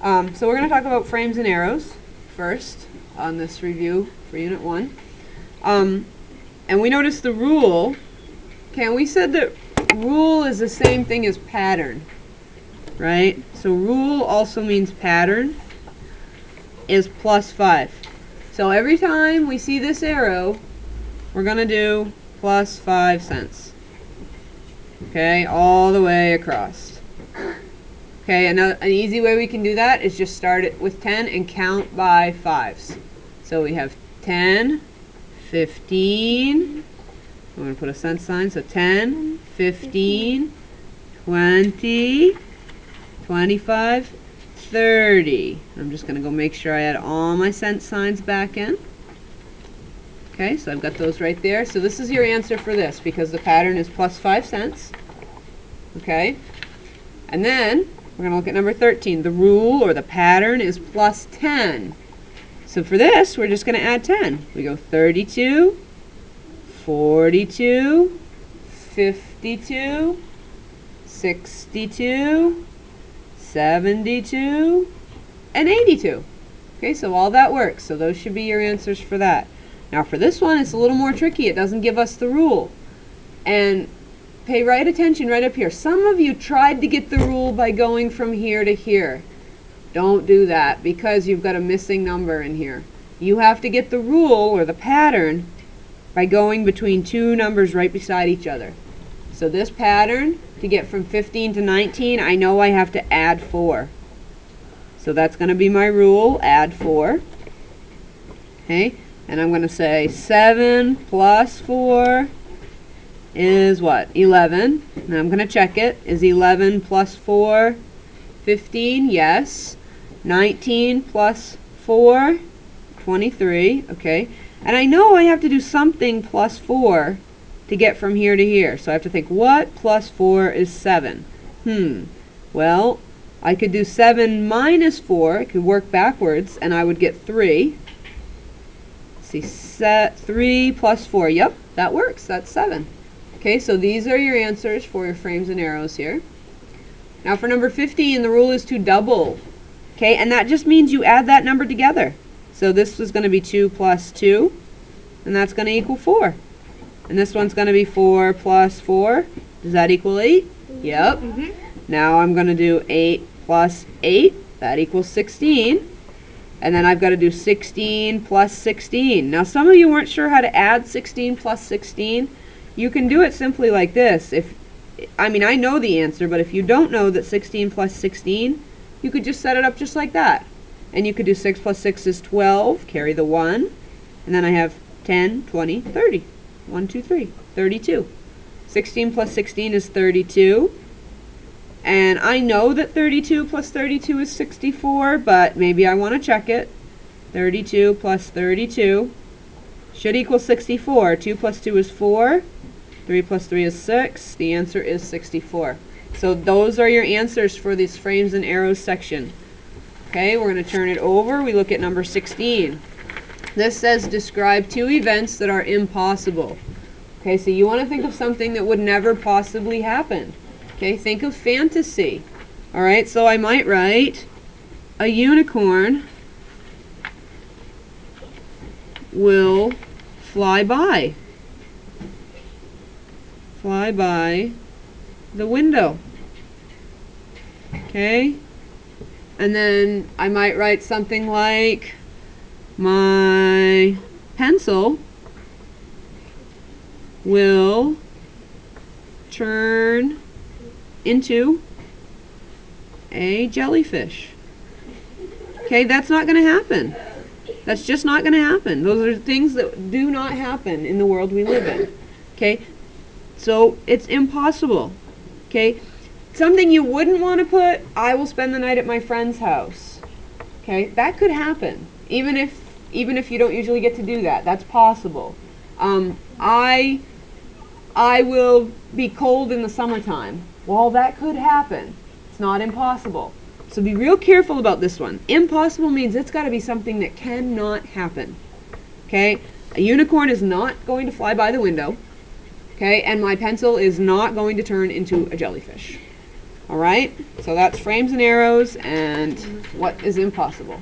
So we're going to talk about frames and arrows first on this review for Unit 1. And we noticed the rule. Okay, we said that rule is the same thing as pattern, right? So rule also means pattern is plus 5. So every time we see this arrow, we're going to do plus 5 cents. Okay, all the way across. Okay, an easy way we can do that is just start it with 10 and count by 5s. So we have 10, 15, I'm going to put a cent sign, so 10, 15, 20, 25, 30. I'm just going to go make sure I add all my cent signs back in. Okay, so I've got those right there. So this is your answer for this because the pattern is plus 5 cents. Okay, and then we're going to look at number 13. The rule or the pattern is plus 10. So for this, we're just going to add 10. We go 32, 42, 52, 62, 72, and 82. Okay, so all that works. So those should be your answers for that. Now for this one, it's a little more tricky. It doesn't give us the rule. And pay right attention right up here. Some of you tried to get the rule by going from here to here. Don't do that because you've got a missing number in here. You have to get the rule or the pattern by going between two numbers right beside each other. So this pattern, to get from 15 to 19, I know I have to add 4. So that's going to be my rule, add 4. Okay, and I'm going to say 7 plus 4 is what? 11. Now I'm going to check it. Is 11 plus 4 15? Yes. 19 plus 4 23. Okay. And I know I have to do something plus 4 to get from here to here. So I have to think, what plus 4 is 7? Well, I could do 7 minus 4. I could work backwards and I would get 3. See, 3 plus 4. Yep, that works. That's 7. Okay, so these are your answers for your frames and arrows here. Now for number 15, the rule is to double. Okay, and that just means you add that number together. So this is going to be 2 plus 2, and that's going to equal 4. And this one's going to be 4 plus 4. Does that equal 8? Yep. Now I'm going to do 8 plus 8. That equals 16. And then I've got to do 16 plus 16. Now some of you weren't sure how to add 16 plus 16. You can do it simply like this. I know the answer, but if you don't know that 16 plus 16, you could just set it up just like that. And you could do 6 plus 6 is 12, carry the 1, and then I have 10, 20, 30. 1, 2, 3, 32. 16 plus 16 is 32. And I know that 32 plus 32 is 64, but maybe I want to check it. 32 plus 32 should equal 64. 2 plus 2 is 4. 3 plus 3 is 6. The answer is 64. So those are your answers for this frames and arrows section. Okay, we're going to turn it over. We look at number 16. This says describe 2 events that are impossible. Okay, so you want to think of something that would never possibly happen. Okay, think of fantasy. Alright, so I might write a unicorn will fly by. Fly by the window. Okay? And then I might write something like my pencil will turn into a jellyfish. Okay, that's not going to happen. That's just not going to happen. Those are things that do not happen in the world we live in. Okay? So it's impossible. Okay? Something you wouldn't want to put, I will spend the night at my friend's house. Okay? That could happen. Even if you don't usually get to do that. That's possible. I will be cold in the summertime. Well, that could happen. It's not impossible. So be real careful about this one. Impossible means it's got to be something that cannot happen. Okay? A unicorn is not going to fly by the window. Okay? And my pencil is not going to turn into a jellyfish. All right, so that's frames and arrows and what is impossible.